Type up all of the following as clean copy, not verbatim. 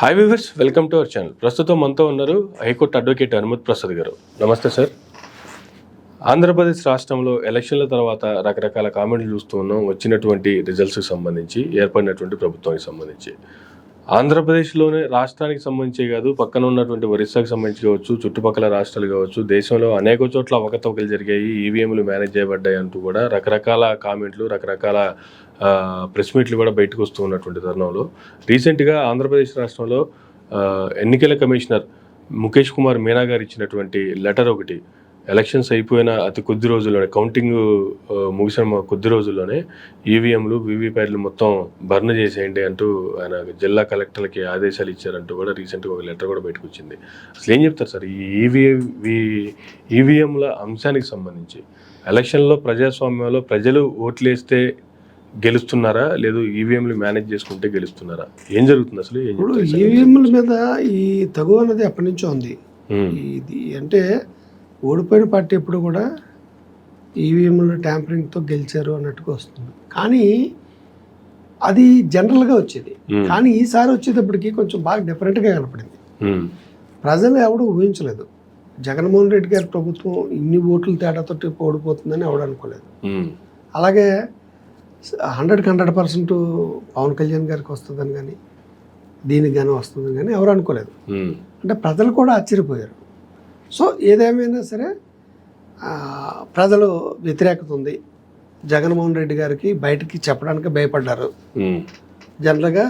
Hi viewers, welcome to our channel. ప్రస్తుతం మనతో ఉన్నారు హైకోర్టు అడ్వకేట్ హనుమత్ ప్రసాద్ గారు. నమస్తే సార్. ఆంధ్రప్రదేశ్ రాష్ట్రంలో ఎలక్షన్ల తర్వాత రకరకాల కామెంట్లు చూస్తూ ఉన్నాం. వచ్చినటువంటి రిజల్ట్స్కి సంబంధించి, ఏర్పడినటువంటి ప్రభుత్వానికి సంబంధించి, ఆంధ్రప్రదేశ్లోనే రాష్ట్రానికి సంబంధించి కాదు, పక్కన ఉన్నటువంటి ఒరిస్సాకి సంబంధించి కావచ్చు, చుట్టుపక్కల రాష్ట్రాలు కావచ్చు, దేశంలో అనేక చోట్ల అవకతవకలు జరిగాయి, ఈవీఎంలు మేనేజ్ చేయబడ్డాయి అంటూ కూడా రకరకాల కామెంట్లు, రకరకాల ప్రెస్ మీట్లు కూడా బయటకు వస్తూ ఉన్నటువంటి తరుణంలో రీసెంట్గా ఆంధ్రప్రదేశ్ రాష్ట్రంలో ఎన్నికల కమిషనర్ ముఖేష్ కుమార్ మీనా గారు ఇచ్చినటువంటి లెటర్ ఒకటి, ఎలక్షన్స్ అయిపోయిన అతి కొద్ది రోజుల్లోనే, కౌంటింగ్ ముగిసిన కొద్ది రోజుల్లోనే ఈవీఎంలు వీవీప్యాట్లు మొత్తం బర్న్ చేసేయండి అంటూ ఆయన జిల్లా కలెక్టర్లకి ఆదేశాలు ఇచ్చారంటూ కూడా రీసెంట్గా ఒక లెటర్ కూడా బయటకు వచ్చింది. అసలు ఏం చెప్తారు సార్ ఈ ఈవీఎంల అంశానికి సంబంధించి? ఎలక్షన్లో ప్రజాస్వామ్యంలో ప్రజలు ఓట్లు వేస్తే గెలుస్తున్నారా, లేదు ఈవీఎంలు మేనేజ్ చేసుకుంటే గెలుస్తున్నారా? ఏం జరుగుతుంది అసలు? ఈవీఎంల మీద ఈ తగు అన్నది ఎప్పటి నుంచో ఉంది. ఇది అంటే ఓడిపోయిన పార్టీ ఎప్పుడు కూడా ఈవీఎంలు ట్యాంపరింగ్తో గెలిచారు అన్నట్టుగా వస్తుంది, కానీ అది జనరల్గా వచ్చేది. కానీ ఈసారి వచ్చేటప్పటికి కొంచెం బాగా డిఫరెంట్గా కనపడింది. ప్రజలు ఎవడు ఊహించలేదు జగన్మోహన్ రెడ్డి గారి ప్రభుత్వం ఇన్ని ఓట్ల తేడాతో ఓడిపోతుందని ఎవడు అనుకోలేదు. అలాగే 100% పవన్ కళ్యాణ్ గారికి వస్తుందని కానీ, దీనికి కానీ వస్తుందని కానీ ఎవరు అనుకోలేదు. అంటే ప్రజలు కూడా ఆశ్చర్యపోయారు. సో ఏదేమైనా సరే ప్రజలు వ్యతిరేకత ఉంది. జగన్మోహన్ రెడ్డి గారికి బయటికి చెప్పడానికి భయపడ్డారు. జనరల్గా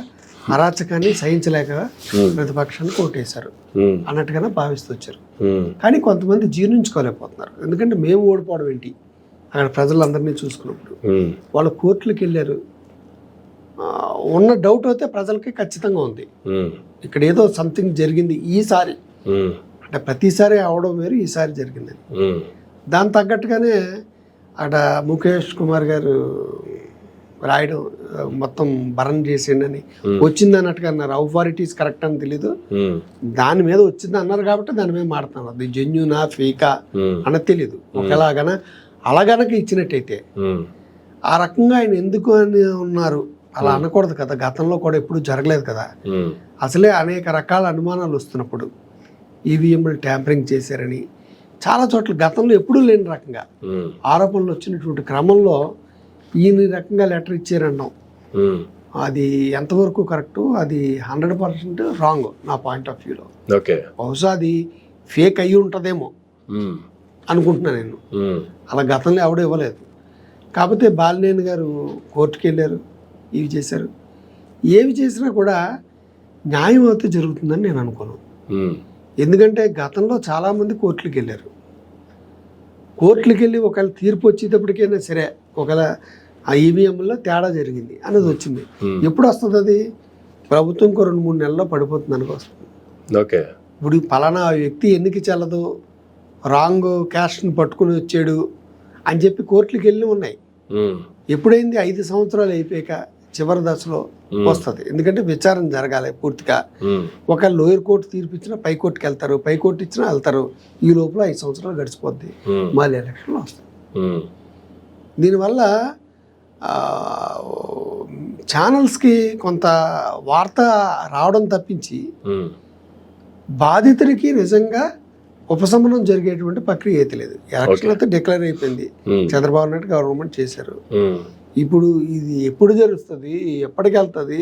అరాచకాన్ని సహించలేక ప్రతిపక్షానికి ఓటేశారు అన్నట్టుగానే భావిస్తూ వచ్చారు. కానీ కొంతమంది జీర్ణించుకోలేకపోతున్నారు. ఎందుకంటే మేము ఓడిపోవడం ఏంటి అక్కడ ప్రజలందరినీ చూసుకున్నప్పుడు. వాళ్ళు కోర్టులకు వెళ్ళారు. ఉన్న డౌట్ అయితే ప్రజలకి ఖచ్చితంగా ఉంది, ఇక్కడ ఏదో సంథింగ్ జరిగింది ఈసారి. అంటే ప్రతిసారి అవడం వేరు, ఈసారి జరిగిందని. దాని తగ్గట్టుగానే అక్కడ ముఖేష్ కుమార్ గారు రాయడం, మొత్తం బరన్ చేసిండని వచ్చింది అన్నట్టుగా అన్నారు. అథారిటీస్ కరెక్ట్ అని తెలీదు, దాని మీద వచ్చింది అన్నారు కాబట్టి దాని మీద మాడుతున్నారు. అది జెన్యూనా ఫేకా అన్నది తెలీదు. ఒకలాగన అలాగనక ఇచ్చినట్టయితే ఆ రకంగా ఆయన ఎందుకు అని ఉన్నారు అలా అనకూడదు కదా. గతంలో కూడా ఎప్పుడు జరగలేదు కదా. అసలే అనేక రకాల అనుమానాలు వస్తున్నప్పుడు ఈవీఎంలు ట్యాంపరింగ్ చేశారని చాలా చోట్ల గతంలో ఎప్పుడూ లేని రకంగా ఆరోపణలు వచ్చినటువంటి క్రమంలో ఈయన రకంగా లెటర్ ఇచ్చారన్నాం. అది ఎంతవరకు కరెక్టు, అది 100% రాంగ్ నా పాయింట్ ఆఫ్ వ్యూలో. బహుశా అది ఫేక్ అయ్యి ఉంటుందేమో అనుకుంటున్నాను నేను. అలా గతంలో ఎవడో ఇవ్వలేదు. కాకపోతే బాలినేని గారు కోర్టుకు వెళ్ళారు, ఇవి చేశారు. ఏవి చేసినా కూడా న్యాయం అయితే జరుగుతుందని నేను అనుకోను. ఎందుకంటే గతంలో చాలామంది కోర్టులకు వెళ్ళారు. కోర్టులకు వెళ్ళి ఒకవేళ తీర్పు వచ్చేటప్పటికైనా సరే, ఒకవేళ ఆ ఈవీఎంలో తేడా జరిగింది అనేది వచ్చింది. ఎప్పుడు వస్తుంది అది? ప్రభుత్వం 2-3 నెలల్లో పడిపోతుంది అనుకో వస్తుంది. ఇప్పుడు పలానా వ్యక్తి ఎన్నిక చెల్లదు, రాంగ్ క్యాస్ట్ని పట్టుకుని వచ్చాడు అని చెప్పి కోర్టులకు వెళ్ళి ఉన్నాయి. ఎప్పుడైంది? 5 సంవత్సరాలు అయిపోయాక చివరి దశలో వస్తుంది. ఎందుకంటే విచారణ జరగాలి పూర్తిగా. ఒక లోయర్ కోర్టు తీర్పిచ్చినా పై కోర్టుకి వెళ్తారు, పై కోర్టు ఇచ్చినా వెళ్తారు. ఈ లోపల 5 సంవత్సరాలు గడిచిపోద్ది, మళ్ళీ ఎలక్షన్లో వస్తుంది. దీనివల్ల ఛానల్స్కి కొంత వార్త రావడం తప్పించి బాధితుడికి నిజంగా ఉపశమనం జరిగేటువంటి ప్రక్రియ అయితే లేదు. ఎలక్షన్ అయితే డిక్లేర్ అయిపోయింది, చంద్రబాబు నాయుడు గవర్నమెంట్ చేశారు. ఇప్పుడు ఇది ఎప్పుడు జరుగుతుంది, ఎప్పటికి వెళ్తుంది,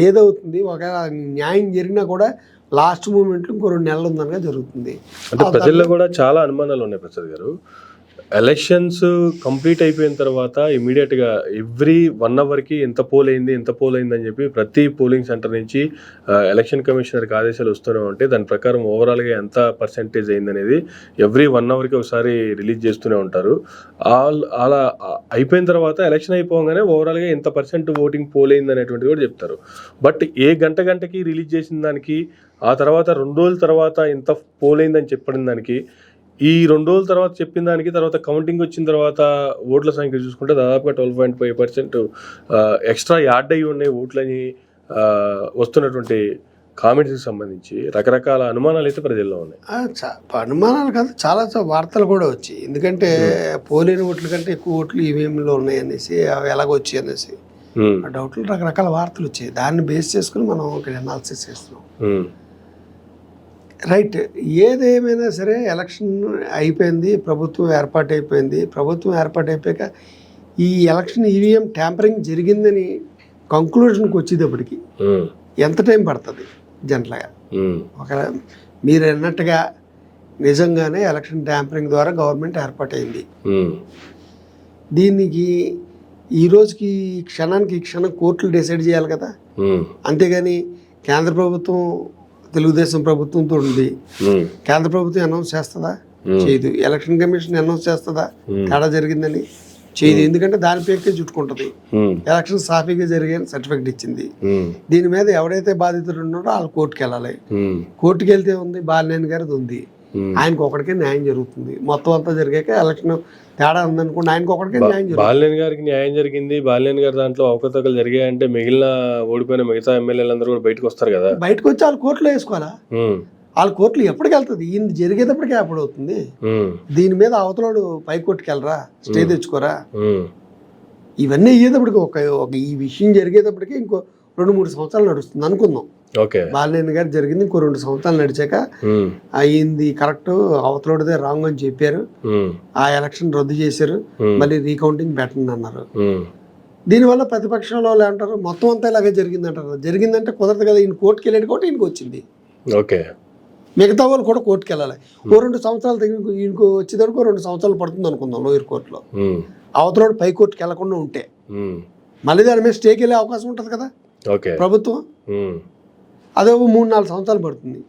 ఏదవుతుంది? ఒకవేళ న్యాయం జరిగినా కూడా లాస్ట్ మూమెంట్లో 2 నెలలు ఉందనగా జరుగుతుంది. అంటే ప్రజల్లో కూడా చాలా అనుమానాలు ఉన్నాయి ప్రసాద్ గారు. ఎలక్షన్స్ కంప్లీట్ అయిపోయిన తర్వాత ఇమీడియట్గా ఎవ్రీ 1 అవర్కి ఎంత పోల్ అయింది అని చెప్పి ప్రతి పోలింగ్ సెంటర్ నుంచి ఎలక్షన్ కమిషనర్కి ఆదేశాలు వస్తూనే ఉంటే, దాని ప్రకారం ఓవరాల్గా ఎంత పర్సెంటేజ్ అయింది అనేది ఎవ్రీ 1 అవర్కి ఒకసారి రిలీజ్ చేస్తూనే ఉంటారు. అలా అయిపోయిన తర్వాత ఎలక్షన్ అయిపోగానే ఓవరాల్గా ఎంత % ఓటింగ్ పోల్ అయింది అనేటువంటిది కూడా చెప్తారు. బట్ ఏ గంటకి రిలీజ్ చేసిన దానికి, ఆ తర్వాత 2 రోజుల తర్వాత ఎంత పోల్ అయిందని చెప్పిన దానికి, ఈ 2 రోజుల తర్వాత చెప్పిన దానికి, తర్వాత కౌంటింగ్ వచ్చిన తర్వాత ఓట్ల సంఖ్య చూసుకుంటే దాదాపుగా 12.5% ఎక్స్ట్రా యాడ్ అయ్యి ఉన్నాయి ఓట్లని వస్తున్నటువంటి కామెంట్స్కి సంబంధించి రకరకాల అనుమానాలు అయితే ప్రజల్లో ఉన్నాయి. అనుమానాలు కాదు, చాలా వార్తలు కూడా వచ్చాయి. ఎందుకంటే పోలేని ఓట్ల కంటే ఎక్కువ ఓట్లు ఈవీఎంలో ఉన్నాయి అనేసి, అవి ఎలాగొచ్చాయి అనేసి. ఆ డౌట్లు రకరకాల వార్తలు వచ్చాయి. దాన్ని బేస్ చేసుకుని మనం ఇక్కడ అనాలిసిస్ చేస్తున్నాం. రైట్, ఏదేమైనా సరే ఎలక్షన్ అయిపోయింది, ప్రభుత్వం ఏర్పాటైపోయింది. ప్రభుత్వం ఏర్పాటైపోయాక ఈ ఎలక్షన్ ఈవీఎం ట్యాంపరింగ్ జరిగిందని కంక్లూజన్కి వచ్చేటప్పటికి ఎంత టైం పడుతుంది జనరల్గా? ఒక మీరు అన్నట్టుగా నిజంగానే ఎలక్షన్ ట్యాంపరింగ్ ద్వారా గవర్నమెంట్ ఏర్పాటైంది, దీనికి ఈ రోజుకి ఈ క్షణానికి ఈ క్షణం కోర్టులు డిసైడ్ చేయాలి కదా. అంతేగాని కేంద్ర ప్రభుత్వం తెలుగుదేశం ప్రభుత్వంతో ఉంది, కేంద్ర ప్రభుత్వం అనౌన్స్ చేస్తుందా? చేయదు. ఎలక్షన్ కమిషన్ అనౌన్స్ చేస్తుందా తేడా జరిగిందని? చేయదు. ఎందుకంటే దాని పేరుకే చుట్టుకుంటుంది. ఎలక్షన్ సాఫీగా జరిగాయని సర్టిఫికెట్ ఇచ్చింది. దీని మీద ఎవరైతే బాధితులు ఉన్నారో వాళ్ళు కోర్టుకు వెళ్ళాలి. కోర్టుకు వెళ్తే ఉంది బాలినేని గారిది ఉంది, ఆయనకు ఒకటికే న్యాయం జరుగుతుంది. మొత్తం అంతా జరిగాక ఎలక్షన్ తేడా ఉందనుకోండి, ఆయనకు ఒకటికే న్యాయం జరుగుతుంది. బాలినేని గారికి న్యాయం జరిగింది, బాలినేని గారి దాంట్లో అవకతవకలు జరిగాయంటే మిగిలిన ఓడిపోయిన మిగతా ఎమ్మెల్యేలందరూ కూడా బయటకు వస్తారు కదా. బయటకు వచ్చి వాళ్ళు కోర్టులో వేసుకోవాలా? వాళ్ళ కోర్టులు ఎప్పటికి వెళ్తుంది? ఈయన జరిగేటప్పటికే అప్పుడు అవుతుంది. దీని మీద అవతలోడు పైకోర్టుకి వెళ్ళరా, స్టే తెచ్చుకోరా, ఇవన్నీ అయ్యేటప్పటికి ఒక ఈ విషయం జరిగేటప్పటికి ఇంకో 2-3 సంవత్సరాలు నడుస్తుంది అనుకుందాం. బాలినేని గారు జరిగింది, ఇంకో 2 సంవత్సరాలు నడిచాక అయ్యింది కరెక్ట్, అవతలోడిదే రాంగ్ అని చెప్పారు, ఆ ఎలక్షన్ రద్దు చేశారు, మళ్ళీ రీకౌంటింగ్ పెట్టండి అన్నారు. దీనివల్ల ప్రతిపక్షంలో అంటారు మొత్తం అంతా ఇలాగే జరిగింది అంటారు. జరిగిందంటే కుదరదు కదా, ఈయన కోర్టుకి వెళ్ళాడు కాబట్టి ఈయనకి వచ్చింది. మిగతా వాళ్ళు కూడా కోర్టుకి వెళ్ళాలి. ఓ 2 సంవత్సరాలు ఈయనకు వచ్చేదానికి 2 సంవత్సరాలు పడుతుంది అనుకుందాం లోయర్ కోర్టులో. అవతలోడు పై కోర్టుకి వెళ్లకుండా ఉంటే మళ్ళీ దాని మీద స్టేకి వెళ్ళే అవకాశం ఉంటుంది కదా ప్రభుత్వం. అదే 3-4 సంవత్సరాలు పడుతుంది.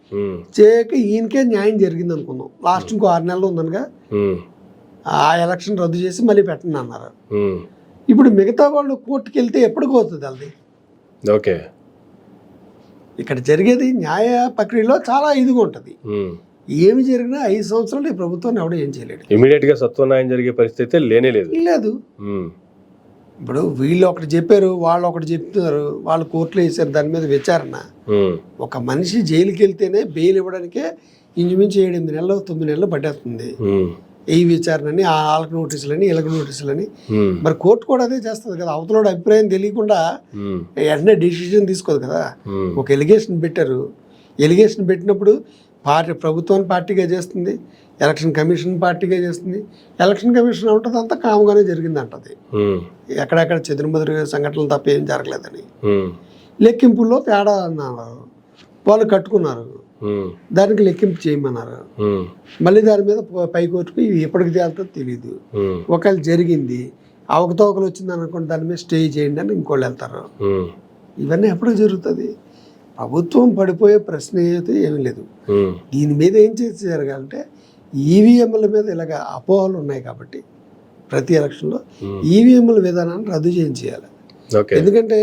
చేయక ఈయనకే న్యాయం జరిగింది అనుకుందాం. లాస్ట్ ఇంకో 6 నెలలు ఉందనగా ఆ ఎలక్షన్ రద్దు చేసి మళ్ళీ పెట్టండి అన్నారు. ఇప్పుడు మిగతా వాళ్ళు కోర్టుకి వెళ్తే ఎప్పటికి అవుతుంది అది? ఇక్కడ జరిగేది న్యాయ ప్రక్రియలో చాలా ఇదిగా ఉంటుంది. ఏమి జరిగినా 5 సంవత్సరాలు ఈ ప్రభుత్వాన్ని ఎవడో ఏం చేయలేడు. ఇమీడియట్ గా సత్వన్యాయం జరిగే పరిస్థితి లేదు. ఇప్పుడు వీళ్ళు ఒకటి చెప్పారు, వాళ్ళు ఒకటి చెప్తున్నారు, వాళ్ళు కోర్టులో వేసారు, దాని మీద విచారణ. ఒక మనిషి జైలుకి వెళ్తేనే బెయిల్ ఇవ్వడానికే ఇంచుమించు 7-8 నెలలు 9 నెలలు పట్టేస్తుంది. ఈ విచారణని, వాళ్ళకి నోటీసులని, వీళ్ళకి నోటీసులని. మరి కోర్టు కూడా అదే చేస్తుంది కదా. అవతలోడు అభిప్రాయం తెలియకుండా వెంటనే డిసిజన్ తీసుకోదు కదా. ఒక ఎలిగేషన్ పెట్టారు, ఎలిగేషన్ పెట్టినప్పుడు ప్రభుత్వాన్ని పార్టీగా చేస్తుంది, ఎలక్షన్ కమిషన్ పార్టీగా చేస్తుంది. ఎలక్షన్ కమిషన్ ఉంటుంది అంతా కాముగానే జరిగింది అంటది, ఎక్కడెక్కడ చెదురుమదురు సంఘటనలు తప్ప ఏం జరగలేదని. లెక్కింపుల్లో తేడా అన్నారు, వాళ్ళు కట్టుకున్నారు, దానికి లెక్కింపు చేయమన్నారు. మళ్ళీ దాని మీద పైకోర్టుకు ఎప్పటికి తేలుతుందో తెలియదు. ఒకవేళ జరిగింది అవకతవకలు వచ్చింది అనుకోండి, దాని మీద స్టే చేయండి అని ఇంకోళ్ళు వెళ్తారు. ఇవన్నీ ఎప్పటికి జరుగుతుంది? ప్రభుత్వం పడిపోయే ప్రశ్న అయితే ఏమీ లేదు. దీని మీద ఏం చేసి జరగాలంటే ఈవీఎంల మీద ఇలాగ అపోహలు ఉన్నాయి కాబట్టి ప్రతి ఎలక్షన్లో ఈవీఎంల విధానాన్ని రద్దు చేయాలి. ఎందుకంటే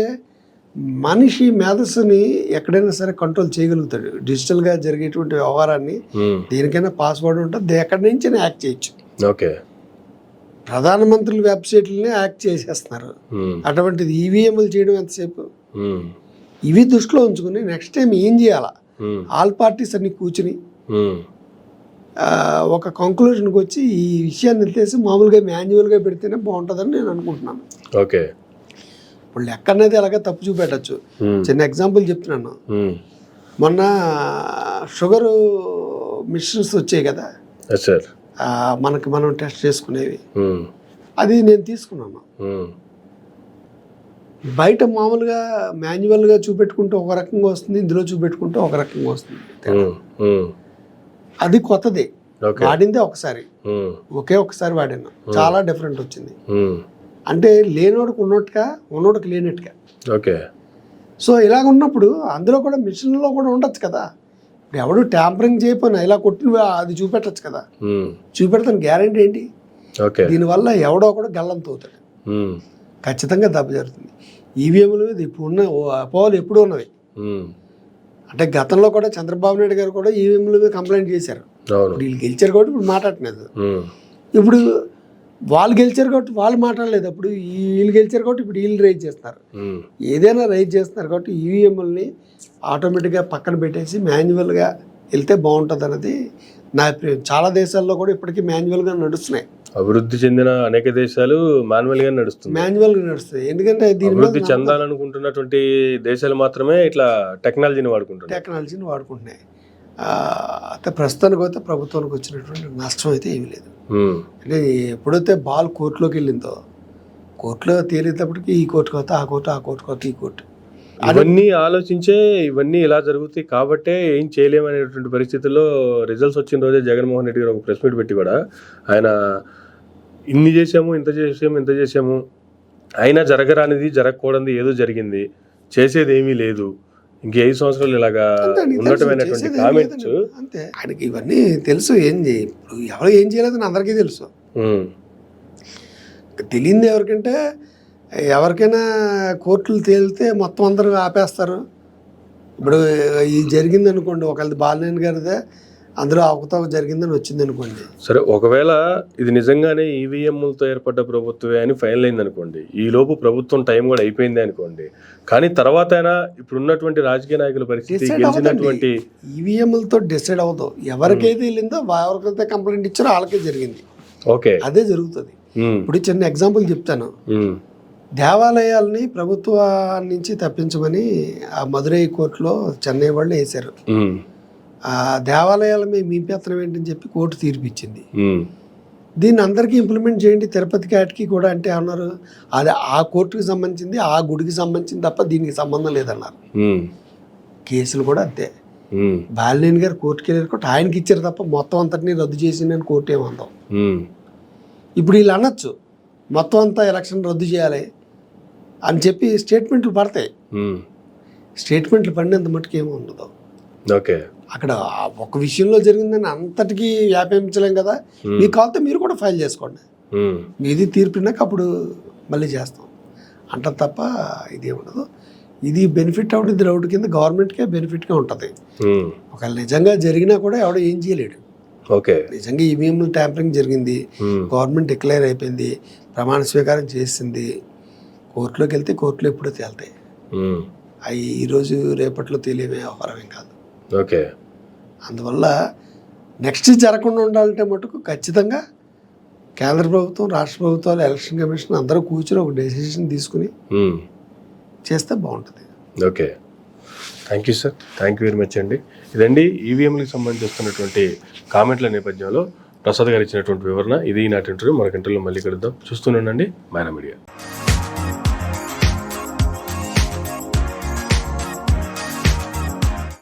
మనిషి మేధస్సుని ఎక్కడైనా సరే కంట్రోల్ చేయగలుగుతాడు. డిజిటల్గా జరిగేటువంటి వ్యవహారాన్ని దేనికైనా పాస్వర్డ్ ఉంటుంది, ఎక్కడి నుంచి యాక్ట్ చేయొచ్చు. ప్రధానమంత్రుల వెబ్సైట్లని యాక్ట్ చేసేస్తున్నారు. అటువంటిది ఈవీఎంలు చేయడం ఎంతసేపు? ఇవి దృష్టిలో ఉంచుకుని నెక్స్ట్ టైం ఏం చేయాలా, ఆల్ పార్టీస్ అన్ని కూర్చుని ఒక కంక్లూజన్కి వచ్చి ఈ విషయాన్ని తెలిసి మామూలుగా మాన్యువల్గా పెడితేనే బాగుంటుందని నేను అనుకుంటున్నాను. ఇప్పుడు లెక్క అనేది అలాగే తప్పు చూపెట్టచ్చు. చిన్న ఎగ్జాంపుల్ చెప్తున్నాను. మొన్న షుగర్ మిషన్స్ వచ్చాయి కదా మనం టెస్ట్ చేసుకునేవి, అది నేను తీసుకున్నాను. బయట మామూలుగా మాన్యువల్గా చూపెట్టుకుంటే ఒక రకంగా వస్తుంది, ఇందులో చూపెట్టుకుంటే ఒక రకంగా వస్తుంది. అది కొత్తది, వాడిందే ఒకసారి, ఒకసారి వాడాను, చాలా డిఫరెంట్ వచ్చింది. అంటే లేనోడికి ఉన్నట్టుగా, ఉన్నోడికి లేనట్టుగా. సో ఇలాగ ఉన్నప్పుడు అందులో కూడా మిషన్లో కూడా ఉండొచ్చు కదా. ఇప్పుడు ఎవడు ట్యాంపరింగ్ చేయకపోయినా ఇలా కొట్టిన అది చూపెట్టచ్చు కదా. చూపెడతాను గ్యారంటీ ఏంటి? దీనివల్ల ఎవడో కూడా గల్లంత అవుతాడు, ఖచ్చితంగా దెబ్బ జరుగుతుంది. ఈవీఎంల మీద ఇప్పుడు ఉన్న అపోహలు ఎప్పుడు ఉన్నవి. అంటే గతంలో కూడా చంద్రబాబు నాయుడు గారు కూడా ఈవీఎంల మీద కంప్లైంట్ చేశారు. వీళ్ళు గెలిచారు కాబట్టి ఇప్పుడు మాట్లాడలేదు. ఇప్పుడు వాళ్ళు గెలిచారు కాబట్టి వాళ్ళు మాట్లాడలేదు. అప్పుడు వీళ్ళు గెలిచారు కాబట్టి ఇప్పుడు వీళ్ళు రైజ్ చేస్తున్నారు. ఏదైనా రైజ్ చేస్తున్నారు కాబట్టి ఈవీఎంలని ఆటోమేటిక్గా పక్కన పెట్టేసి మాన్యువల్గా వెళ్తే బాగుంటుంది అన్నది నా అభిప్రాయం. చాలా దేశాల్లో కూడా ఇప్పటికీ మాన్యువల్గా నడుస్తున్నాయి. అభివృద్ధి చెందిన అనేక దేశాలు మాన్యువల్గా నడుస్తుంది. మాన్యువల్గా నడుస్తుంది. ఎందుకంటే దీని అభివృద్ధి చెందాలనుకుంటున్నటువంటి దేశాలు మాత్రమే ఇట్లా టెక్నాలజీని వాడుకుంటున్నాయి. టెక్నాలజీని వాడుకుంటున్నాయి. అయితే ప్రస్తుతానికి అయితే ప్రభుత్వానికి వచ్చినటువంటి నష్టం అయితే ఏమీ లేదు. అంటే ఎప్పుడైతే బాల్ కోర్టులోకి వెళ్ళిందో, కోర్టులో తేలేటప్పటికి ఈ కోర్టుకు వస్తే ఆ కోర్టు, ఆ కోర్టుకు వస్తే ఈ కోర్టు, ఇవన్నీ ఆలోచించే ఇవన్నీ ఇలా జరుగుతాయి కాబట్టే ఏం చేయలేమనేటువంటి పరిస్థితుల్లో రిజల్ట్స్ వచ్చిన రోజే జగన్మోహన్ రెడ్డి గారు ఒక ప్రెస్ మీట్ పెట్టి కూడా ఆయన ఇన్ని చేసాము, ఇంత చేసాము, అయినా జరగరానిది జరగకూడదు ఏదో జరిగింది, చేసేది ఏమీ లేదు, ఇంక 5 సంవత్సరాలు ఇలాగా ఉండటమైనటువంటి కామెంట్స్. అంతే, ఆయనకి ఇవన్నీ తెలుసు. ఇప్పుడు ఎవరు ఏం చేయలేదని అందరికీ తెలుసు. తెలియంది ఎవరికంటే, ఎవరికైనా కోర్టులు తేలితే మొత్తం అందరూ ఆపేస్తారు. ఇప్పుడు ఇది జరిగింది అనుకోండి, ఒకళ్ళది బాలినేని గారిదే అందులో అవకతవక జరిగిందని వచ్చింది అనుకోండి. సరే, ఒకవేళ ఇది నిజంగానే ఈవీఎంలతో ఏర్పడ్డ ప్రభుత్వమే అని ఫైనల్ అయింది అనుకోండి, ఈ లోపు ప్రభుత్వం టైం కూడా అయిపోయింది అనుకోండి, కానీ తర్వాత అయినా ఇప్పుడు ఉన్నటువంటి రాజకీయ నాయకుల పరిస్థితి గెలిచినటువంటి ఈవీఎంలతో డిసైడ్ అవుతావు. ఎవరికైతే వెళ్ళిందో, ఎవరికైతే కంప్లైంట్ ఇచ్చారో వాళ్ళకే జరిగింది. ఓకే, అదే జరుగుతుంది. ఇప్పుడు చిన్న ఎగ్జాంపుల్ చెప్తాను. దేవాలయాల్ని ప్రభుత్వం నుంచి తప్పించమని ఆ మదురై కోర్టులో చెన్నై వాళ్ళు వేశారు. ఆ దేవాలయాల మీద మీ పెత్తనం ఏంటని చెప్పి కోర్టు తీర్పిచ్చింది. దీన్ని అందరికీ ఇంప్లిమెంట్ చేయండి, తిరుపతి క్యాట్కి కూడా అంటే అన్నారు. అది ఆ కోర్టుకి సంబంధించింది, ఆ గుడికి సంబంధించింది తప్ప దీనికి సంబంధం లేదన్నారు. కేసులు కూడా అంతే. బాలినేని గారు కోర్టుకి వెళ్ళారు, కోర్టు ఆయనకి ఇచ్చారు తప్ప మొత్తం అంతటినీ రద్దు చేసిందని కోర్టు ఏమందాం. ఇప్పుడు వీళ్ళు అనొచ్చు మొత్తం అంతా ఎలక్షన్ రద్దు చేయాలి అని చెప్పి స్టేట్మెంట్లు పడతాయి. స్టేట్మెంట్లు పడినంత మటుకు ఏమో ఉండదు. ఓకే, అక్కడ ఒక విషయంలో జరిగిందని అంతటికీ వ్యాపించలేం కదా. మీకు కావాలంటే మీరు కూడా ఫైల్ చేసుకోండి, మీది తీర్పినాక అప్పుడు మళ్ళీ చేస్తాం అంటారు తప్ప ఇది ఉండదు. ఇది బెనిఫిట్ అవుతుంది రౌడ్ కింద, గవర్నమెంట్కే బెనిఫిట్గా ఉంటుంది. ఒకవేళ నిజంగా జరిగినా కూడా ఎవడో ఏం చేయలేడు. ఓకే, నిజంగా ఈవీఎంలు ట్యాంపరింగ్ జరిగింది, గవర్నమెంట్ డిక్లేర్ అయిపోయింది, ప్రమాణ స్వీకారం చేసింది, కోర్టులోకి వెళ్తే కోర్టులో ఎప్పుడో తేలుతాయి. అవి ఈరోజు రేపట్లో తెలియవే వ్యవహారమేం కాదు. ఓకే, అందువల్ల నెక్స్ట్ జరగకుండా ఉండాలంటే మటుకు ఖచ్చితంగా కేంద్ర ప్రభుత్వం, రాష్ట్ర ప్రభుత్వాలు, ఎలక్షన్ కమిషన్ అందరూ కూర్చొని ఒక డెసిషన్ తీసుకుని చేస్తే బాగుంటుంది. Okay, thank you sir, thank you very much అండి. ఇదండి ఈవీఎంలకు సంబంధిస్తున్నటువంటి కామెంట్ల నేపథ్యంలో ప్రసాద్ గారు ఇచ్చినటువంటి వివరణ. ఇది నాటి ఇంటర్వ్యూ. మనకి ఇంటర్వ్యూలో మళ్ళీ కలుద్దాం. చూస్తూనే ఉండండి మైనా మీడియా.